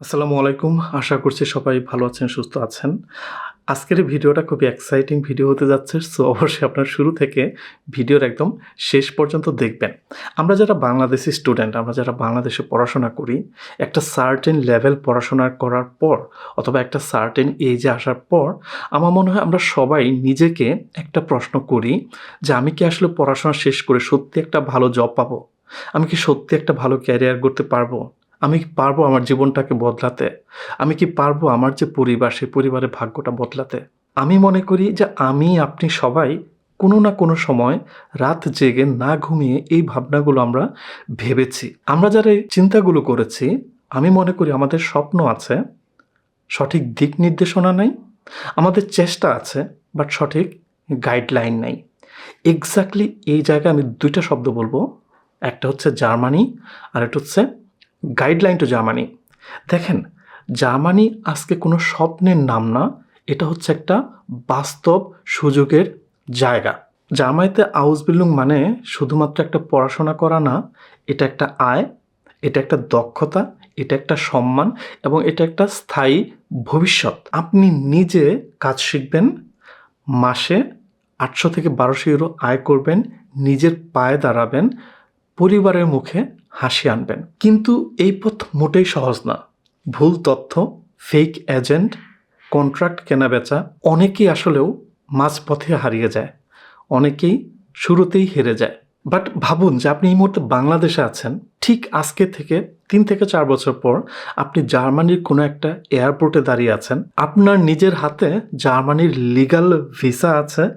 আসসালামু আলাইকুম। আশা করছি সবাই ভালো আছেন, সুস্থ আছেন। আজকের এই ভিডিওটা খুবই এক্সাইটিং ভিডিও হতে যাচ্ছে। সো অবশ্যই আপনার শুরু থেকে ভিডিওর একদম শেষ পর্যন্ত দেখবেন। আমরা যারা বাংলাদেশি স্টুডেন্ট, আমরা যারা বাংলাদেশে পড়াশোনা করি, একটা সার্টেন লেভেল পড়াশোনা করার পর অথবা একটা সার্টেন এজে আসার পর আমার মনে হয় আমরা সবাই নিজেকে একটা প্রশ্ন করি যে আমি কি আসলে পড়াশোনা শেষ করে সত্যি একটা ভালো জব পাবো? আমি কি সত্যি একটা ভালো ক্যারিয়ার গড়তে পারবো? আমি কি পারবো আমার জীবনটাকে বদলাতে? আমি কি পারবো আমার যে পরিবার, সেই পরিবারের ভাগ্যটা বদলাতে? আমি মনে করি যে আপনি সবাই কোনো না কোনো সময় রাত জেগে না ঘুমিয়ে এই ভাবনাগুলো আমরা ভেবেছি। আমরা যারা এই চিন্তাগুলো করেছি, আমি মনে করি আমাদের স্বপ্ন আছে, সঠিক দিক নির্দেশনা নাই। আমাদের চেষ্টা আছে, বাট সঠিক গাইডলাইন নাই। এক্সাক্টলি এই জায়গায় আমি ২ টা শব্দ বলবো। একটা হচ্ছে জার্মানি, আরেকটা হচ্ছে গাইডলাইন টু জার্মানি। দেখেন, জার্মানি আজকে কোনো স্বপ্নের নাম না, এটা হচ্ছে একটা বাস্তব সুযোগের জায়গা। জার্মানিতে আউসবিল্ডিং মানে শুধুমাত্র একটা পড়াশোনা করা না, এটা একটা আয়, এটা একটা দক্ষতা, এটা একটা সম্মান এবং এটা একটা স্থায়ী ভবিষ্যৎ। আপনি নিজে কাজ শিখবেন, মাসে ৮০০ থেকে ১২০০ ইউরো আয় করবেন, নিজের পায়ে দাঁড়াবেন, পরিবারের মুখে হাসি আনবেন। কিন্তু এই পথ মোটেই সহজ না। ভুল তথ্য, ফেক এজেন্ট, কন্ট্রাক্ট কেনাবেচা, অনেকেই আসলেও মাঝপথে হারিয়ে যায়। অনেকেই শুরুতেই হেরে যায়। বাট ভাবুন যে আপনি এই মুহূর্তে বাংলাদেশে আছেন, ঠিক আজকে থেকে ৩ থেকে ৪ বছর পর আপনি জার্মানির কোনো একটা এয়ারপোর্টে দাঁড়িয়ে আছেন। আপনার নিজের হাতে জার্মানির লিগ্যাল ভিসা আছে,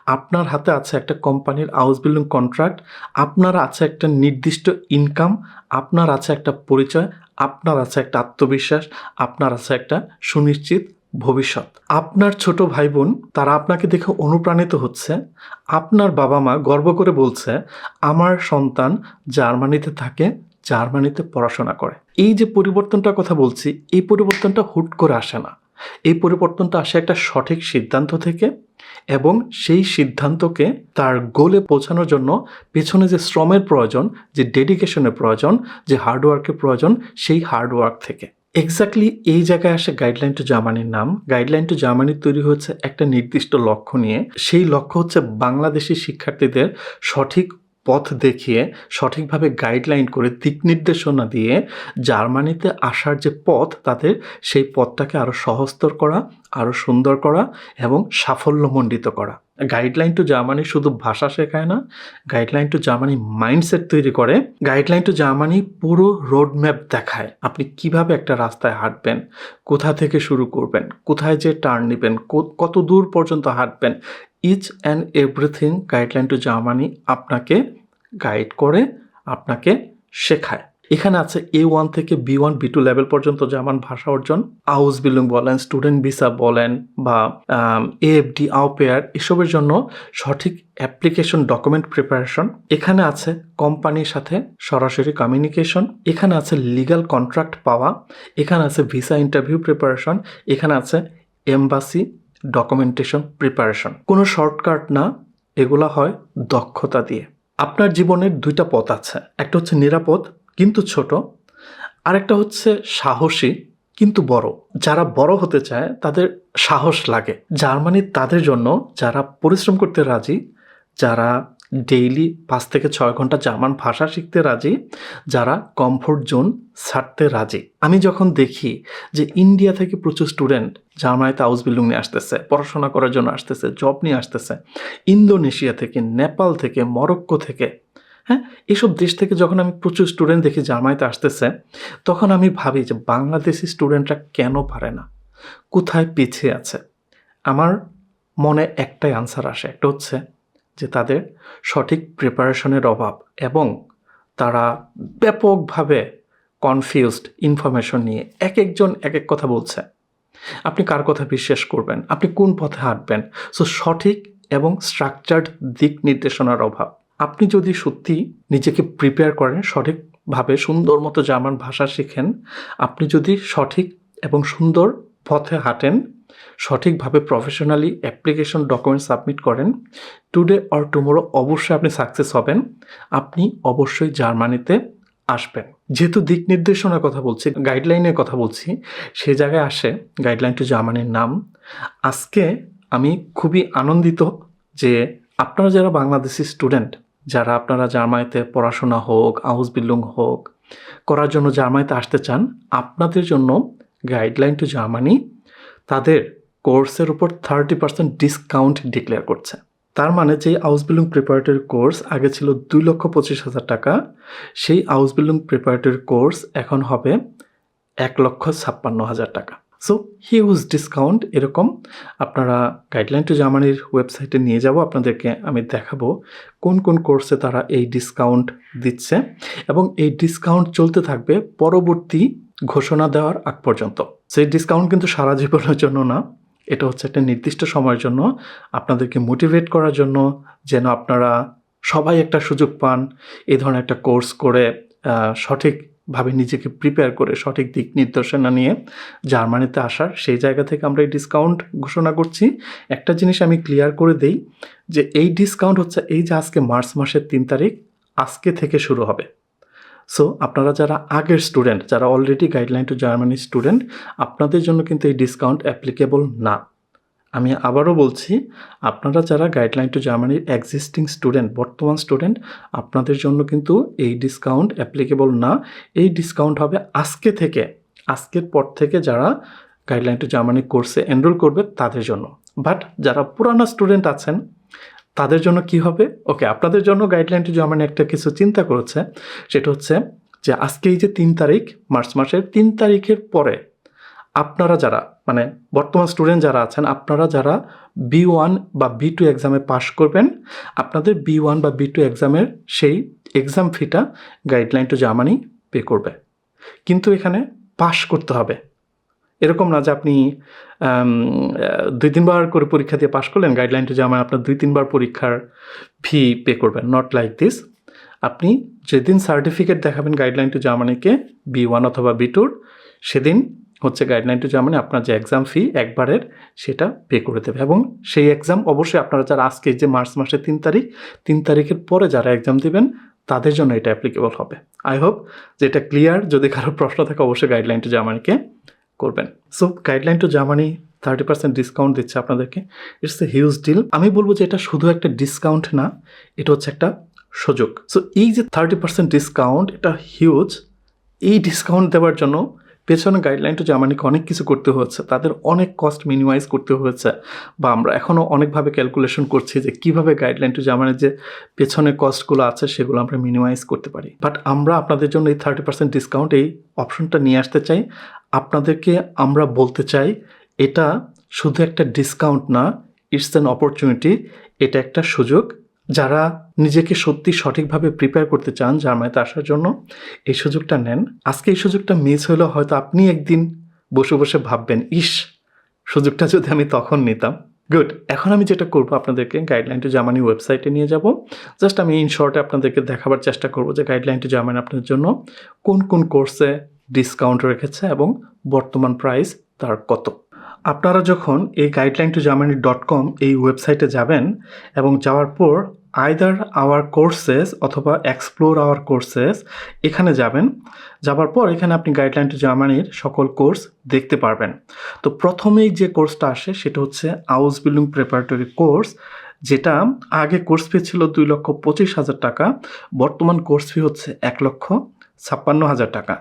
আপনার হাতে আছে একটা কোম্পানির হাউস-বিল্ডিং কন্ট্রাক্ট, আপনার আছে একটা নির্দিষ্ট ইনকাম, আপনার আছে একটা পরিচয়, আপনার আছে একটা আত্মবিশ্বাস, আপনার আছে একটা সুনিশ্চিত ভবিষ্যৎ। আপনার ছোট ভাই-বোন তারা আপনাকে দেখে অনুপ্রাণিত হচ্ছে। আপনার বাবা-মা গর্ব করে বলছে, "আমার সন্তান জার্মানিতে থাকে, জার্মানিতে পড়াশোনা করে।" এই যে পরিবর্তনটার কথা বলছি, এই পরিবর্তনটা হুট করে আসে না। এই পরিবর্তনটা আসে একটা সঠিক সিদ্ধান্ত থেকে এবং সেই সিদ্ধান্তকে তার গোলে পৌঁছানোর জন্য পেছনে যে শ্রমের প্রয়োজন, যে ডেডিকেশনের প্রয়োজন, যে হার্ডওয়ার্কের প্রয়োজন, সেই হার্ডওয়ার্ক থেকে। এক্স্যাক্টলি এই জায়গায় আসে গাইডলাইন টু জার্মানির নাম। গাইডলাইন টু জার্মানি তৈরি হয়েছে একটা নির্দিষ্ট লক্ষ্য নিয়ে। সেই লক্ষ্য হচ্ছে বাংলাদেশি শিক্ষার্থীদের সঠিক পথ দেখিয়ে, সঠিকভাবে গাইডলাইন করে, দিক নির্দেশনা দিয়ে জার্মানিতে আসার যে পথ, তাদের সেই পথটাকে আরও সহজতর করা, আরও সুন্দর করা এবং সাফল্যমণ্ডিত করা। গাইডলাইন টু জার্মানি শুধু ভাষা শেখায় না, গাইডলাইন টু জার্মানি মাইন্ডসেট তৈরি করে। গাইডলাইন টু জার্মানি পুরো রোডম্যাপ দেখায়। আপনি কিভাবে একটা রাস্তায় হাঁটবেন, কোথা থেকে শুরু করবেন, কোথায় যেয়ে টার্ন নিবেন, কত দূর পর্যন্ত হাঁটবেন। Each and everything guideline to Germany আপনাকে গাইড করে, আপনাকে শেখায়। এখানে আছে A1 থেকে B1, B2 লেভেল পর্যন্ত জার্মান ভাষা অর্জন। হাউস-বিল্ডিং বলেন, স্টুডেন্ট ভিসা বলেন বা AFD, আও-পেয়ার এসবের জন্য সঠিক অ্যাপ্লিকেশন ডকুমেন্ট প্রিপারেশন। এখানে আছে কোম্পানির সাথে সরাসরি কমিউনিকেশন। এখানে আছে লিগ্যাল কন্ট্রাক্ট পাওয়া। এখানে আছে ভিসা ইন্টারভিউ প্রিপারেশন। এখানে আছে এমবাসি ডকুমেন্টেশন প্রিপারেশন। কোনো শর্টকাট না, এগুলা হয় দক্ষতা দিয়ে। আপনার জীবনের ২ টা পথ আছে। একটা হচ্ছে নিরাপদ কিন্তু ছোট, আরেকটা হচ্ছে সাহসী কিন্তু বড়। যারা বড় হতে চায় তাদের সাহস লাগে। জার্মানি তাদের জন্য যারা পরিশ্রম করতে রাজি, যারা ডেইলি ৫ থেকে ৬ ঘন্টা জার্মান ভাষা শিখতে রাজি, যারা কমফোর্ট জোন ছাড়তে রাজি। আমি যখন দেখি যে ইন্ডিয়া থেকে প্রচুর স্টুডেন্ট জার্মানিতে হাউস-বিল্ডিং নিয়ে আসতেছে, পড়াশোনা করার জন্য আসতেছে, জব নিয়ে আসতেছে, ইন্দোনেশিয়া থেকে, নেপাল থেকে, মরক্কো থেকে, হ্যাঁ? এসব দেশ থেকে যখন আমি প্রচুর স্টুডেন্ট দেখি জার্মানিতে আসতেছে, তখন আমি ভাবি যে বাংলাদেশি স্টুডেন্টরা কেন পারে না? কোথায় পিছিয়ে আছে? আমার মনে একটাই আনসার আসে। একটা হচ্ছে যে তাদের সঠিক প্রিপারেশনের অভাব এবং তারা ব্যাপকভাবে কনফিউজড ইনফরমেশন নিয়ে। একেকজন একেক কথা বলছে। আপনি কার কথা বিশ্বাস করবেন? আপনি কোন পথে হাঁটবেন? সো সঠিক এবং স্ট্রাকচার্ড দিক নির্দেশনার অভাব। আপনি যদি সত্যিই নিজেকে প্রিপেয়ার করেন, সঠিকভাবে সুন্দর মতো জার্মান ভাষা শিখেন, আপনি যদি সঠিক এবং সুন্দর পথে হাঁটেন, সঠিকভাবে প্রফেশনালি অ্যাপ্লিকেশন ডকুমেন্ট সাবমিট করেন, টুডে অর টুমরো অবশ্যই আপনি সাকসেস হবেন। আপনি অবশ্যই জার্মানিতে আসবেন। যেহেতু দিক নির্দেশনার কথা বলছি, গাইডলাইনের কথা বলছি, সেই জায়গায় আসে গাইডলাইন টু জার্মানির নাম। আজকে আমি খুবই আনন্দিত যে আপনারা যারা বাংলাদেশি স্টুডেন্ট, যারা আপনারা জার্মানিতে পড়াশোনা হোক, আউসবিল্ডিং হোক করার জন্য জার্মানিতে আসতে চান, আপনাদের জন্য গাইডলাইন টু জার্মানি তাদের কোর্সের উপর 30% ডিসকাউন্ট ডিক্লেয়ার করছে। তার মানে যে আউসবিল্ডিং প্রিপারেটরি কোর্স আগে ছিল 2,25,000 টাকা, সেই আউসবিল্ডিং প্রিপারেটরি কোর্স এখন হবে 1,56,000 টাকা। So huge discount. এরকম আপনারা গাইডলাইন টু জার্মানির ওয়েবসাইটে নিয়ে যাব, আপনাদেরকে আমি দেখাবো কোন কোন কোর্সে তারা এই ডিসকাউন্ট দিচ্ছে, এবং এই ডিসকাউন্ট চলতে থাকবে পরবর্তী ঘোষণা দেওয়ার আগ পর্যন্ত। সেই ডিসকাউন্ট কিন্তু সারা জীবনের জন্য না, এটা হচ্ছে একটা নির্দিষ্ট সময়ের জন্য, আপনাদেরকে মোটিভেট করার জন্য, যেন আপনারা সবাই একটা সুযোগ পান এই ধরনের একটা কোর্স করে সঠিকভাবে নিজেকে প্রিপেয়ার করে সঠিক দিক নির্দেশনা নিয়ে জার্মানিতে আসার। সেই জায়গা থেকে আমরা এই ডিসকাউন্ট ঘোষণা করছি। একটা জিনিস আমি ক্লিয়ার করে দেই যে এই ডিসকাউন্ট হচ্ছে এই যে আজকে মার্চ মাসের 3 তারিখ আজকে থেকে শুরু হবে। সো আপনারা যারা আগের স্টুডেন্ট, যারা already guideline to Germany student, আপনাদের জন্য কিন্তু এই ডিসকাউন্ট অ্যাপ্লিকেবল না। আমি আবারও বলছি, আপনারা যারা গাইডলাইন টু জার্মানির এক্সিস্টিং স্টুডেন্ট, বর্তমান স্টুডেন্ট, আপনাদের জন্য কিন্তু এই ডিসকাউন্ট অ্যাপ্লিকেবল না। এই ডিসকাউন্ট হবে আজকে থেকে, আজকের পর থেকে যারা গাইডলাইন টু জার্মানি কোর্সে এনরোল করবে তাদের জন্য। বাট যারা পুরানো স্টুডেন্ট আছেন তাদের জন্য কি হবে? ওকে, আপনাদের জন্য গাইডলাইন টু জার্মানি একটা কিছু চিন্তা করেছে, সেটা হচ্ছে যে আজকে এই যে 3 তারিখ, মার্চ মাসের 3 তারিখের পরে আপনারা যারা মানে বর্তমান স্টুডেন্ট যারা আছেন, আপনারা যারা B1 বা B2 এক্সামে পাশ করবেন, আপনাদের B1 বা B2 এক্সামের সেই এক্সাম ফিটা গাইডলাইন টু জার্মানি পে করবে। কিন্তু এখানে পাশ করতে হবে, এরকম না যে আপনি 2-3 বার করে পরীক্ষা দিয়ে পাশ করলেন, গাইডলাইন টু জার্মানি আপনার 2-3 বার পরীক্ষার ফি পে করবেন। Not like this. আপনি যেদিন সার্টিফিকেট দেখাবেন গাইডলাইন টু জার্মানিকে B1 অথবা B2, সেদিন হচ্ছে গাইডলাইন টু জার্মানি আপনার যে এক্সাম ফি একবারের সেটা পে করে দেবে। এবং সেই এক্সাম অবশ্যই আপনারা যারা আজকে যে মার্চ মাসের 3 তারিখের পরে যারা এক্সাম দেবেন তাদের জন্য এটা অ্যাপ্লিকেবল হবে। আই হোপ যে এটা ক্লিয়ার। যদি কারো প্রশ্ন থাকে অবশ্যই গাইডলাইন টু জার্মানিকে করবেন। So guideline to Germany 30% discount দিচ্ছে আপনাদেরকে। It's a huge deal. আমি বলবো যে এটা শুধু একটা ডিসকাউন্ট না, এটা হচ্ছে একটা সুযোগ। সো এই যে 30% ডিসকাউন্ট, এটা হিউজ। এই ডিসকাউন্ট দেওয়ার জন্য পেছনে গাইডলাইন টু জার্মানিকে অনেক কিছু করতে হয়েছে, তাদের অনেক কস্ট মিনিমাইজ করতে হয়েছে, বা আমরা এখনও অনেকভাবে ক্যালকুলেশন করছি যে কীভাবে গাইডলাইন টু জার্মানির যে পেছনে কস্টগুলো আছে সেগুলো আমরা মিনিমাইজ করতে পারি। বাট আমরা আপনাদের জন্য এই 30% ডিসকাউন্ট, এই অপশনটা নিয়ে আসতে চাই। আপনাদেরকে আমরা বলতে চাই এটা শুধু একটা ডিসকাউন্ট না, ইটস অ্যান অপরচুনিটি। এটা একটা সুযোগ। যারা নিজেকে সত্যি সঠিকভাবে প্রিপেয়ার করতে চান জার্মানিতে আসার জন্য, এই সুযোগটা নেন। আজকে এই সুযোগটা মিস হলেও হয়তো আপনি একদিন বসে বসে ভাববেন, ইস, সুযোগটা যদি আমি তখন নিতাম। গুড। এখন আমি যেটা করবো, আপনাদেরকে গাইডলাইন টু জার্মানি ওয়েবসাইটে নিয়ে যাব। জাস্ট আমি ইন শর্টে আপনাদেরকে দেখাবার চেষ্টা করবো যে গাইডলাইন টু জার্মানি আপনাদের জন্য কোন কোন কোর্সে ডিসকাউন্ট রেখেছে এবং বর্তমান প্রাইস তার কত। আপনারা যখন এই গাইডলাইন টু জার্মানি .com এই ওয়েবসাইটে যাবেন এবং যাওয়ার পর আইদার আওয়ার কোর্সেস অথবা এক্সপ্লোর আওয়ার কোর্সেস এখানে যাবেন, যাওয়ার পর এখানে আপনি গাইডলাইন টু জার্মানির সকল কোর্স দেখতে পারবেন। তো প্রথমেই যে কোর্সটা আসে সেটা হচ্ছে আউসবিল্ডিং প্রিপারেটরি কোর্স, যেটা আগে কোর্স ফি ছিল 2,25,000 টাকা, বর্তমান কোর্স ফি হচ্ছে 1,56,000 টাকা।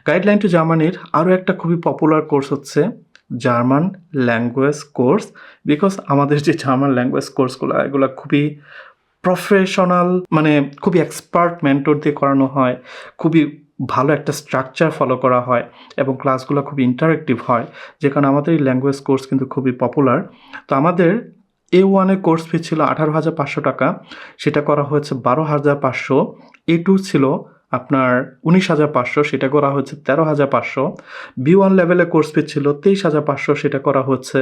গাইডলাইন টু জার্মানির আরও একটা খুবই পপুলার কোর্স হচ্ছে জার্মান ল্যাঙ্গুয়েজ কোর্স, বিকজ আমাদের যে জার্মান ল্যাঙ্গুয়েজ কোর্সগুলো এগুলো খুবই প্রফেশনাল, মানে খুবই এক্সপার্ট মেন্টর দিয়ে করানো হয়, খুবই ভালো একটা স্ট্রাকচার ফলো করা হয় এবং ক্লাসগুলো খুবই ইন্টারেক্টিভ হয়, যে কারণে আমাদের এই ল্যাঙ্গুয়েজ কোর্স কিন্তু খুবই পপুলার। তো আমাদের A1 কোর্স ফি ছিল 18,500 টাকা, সেটা করা হয়েছে 12,500। A2 ছিল আপনার 19,500, সেটা করা হচ্ছে 13,500। B1 লেভেলে কোর্স ফি ছিল 23,500, সেটা করা হচ্ছে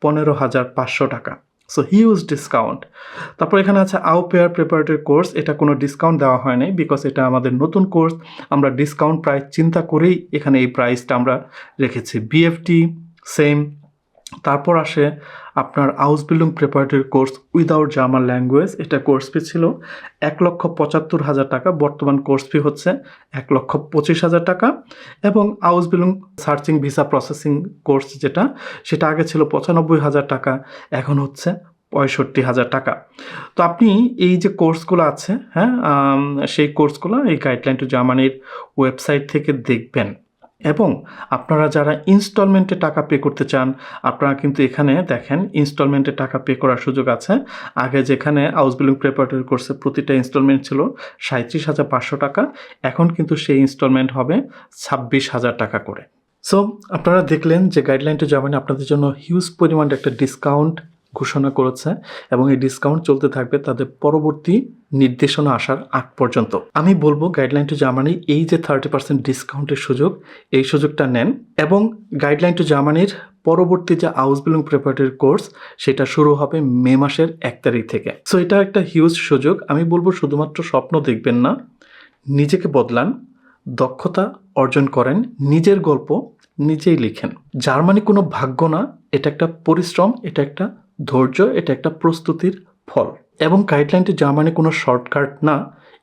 15,500 টাকা। So huge discount. তারপর এখানে আছে আউপেয়ার প্রিপারেটরি কোর্স, এটা কোনো ডিসকাউন্ট দেওয়া হয় নাই, বিকজ এটা আমাদের নতুন কোর্স। আমরা ডিসকাউন্ট প্রাইস চিন্তা করেই এখানে এই প্রাইসটা আমরা রেখেছি। BFT সেম, তারপর আসে আপনার Ausbildung preparatory course without German language. এটা কোর্স ফি ছিল 1,75,000 টাকা, বর্তমান কোর্স ফি হচ্ছে 1,25,000 টাকা। এবং আউসবিল্ডিং সার্চিং ভিসা প্রসেসিং কোর্স সেটা আগে ছিল 95,000 টাকা, এখন হচ্ছে 65,000 টাকা। তো আপনি এই যে কোর্সগুলো আছে, হ্যাঁ, সেই কোর্সগুলো এই গাইডলাইন টু জার্মানির ওয়েবসাইট থেকে দেখবেন। এবং আপনারা যারা ইনস্টলমেন্টে টাকা পে করতে চান, আপনারা কিন্তু এখানে দেখেন ইনস্টলমেন্টে টাকা পে করার সুযোগ আছে। আগে যেখানে আউসবিল্ডিং প্রিপারেটরি কোর্সে প্রতিটা ইনস্টলমেন্ট ছিল 37,500 টাকা, এখন কিন্তু সেই ইনস্টলমেন্ট হবে 26,000 টাকা করে। সো আপনারা দেখলেন যে গাইডলাইন টু জার্মানি আপনাদের জন্য হিউজ পরিমাণে একটা ডিসকাউন্ট ঘোষণা করেছে এবং এই ডিসকাউন্ট চলতে থাকবে তাদের পরবর্তী নির্দেশনা আসার আগ পর্যন্ত। আমি বলবো গাইডলাইন টু জার্মানি এই যে 30% ডিসকাউন্টের সুযোগ, এই সুযোগটা নেন। এবং গাইডলাইন টু জার্মানির পরবর্তী যে আউসবিল্ডিং প্রিপারেটরি কোর্স সেটা শুরু হবে মে মাসের 1 তারিখ থেকে। সো এটা একটা হিউজ সুযোগ। আমি বলবো শুধুমাত্র স্বপ্ন দেখবেন না, নিজেকে বদলান, দক্ষতা অর্জন করেন, নিজের গল্প নিজেই লিখেন। জার্মানি কোনো ভাগ্য না, এটা একটা পরিশ্রম, এটা একটা ধৈর্য, এটা একটা প্রস্তুতির ফল। এবং গাইডলাইন টু জার্মানি কোনো শর্টকাট না,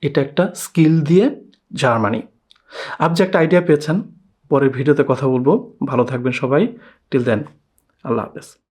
এটা একটা স্কিল দিয়ে জার্মানি। আপনি যে একটা আইডিয়া পেয়েছেন, পরের ভিডিওতে কথা বলবো। ভালো থাকবেন সবাই। টিল দেন, আল্লাহ হাফেজ।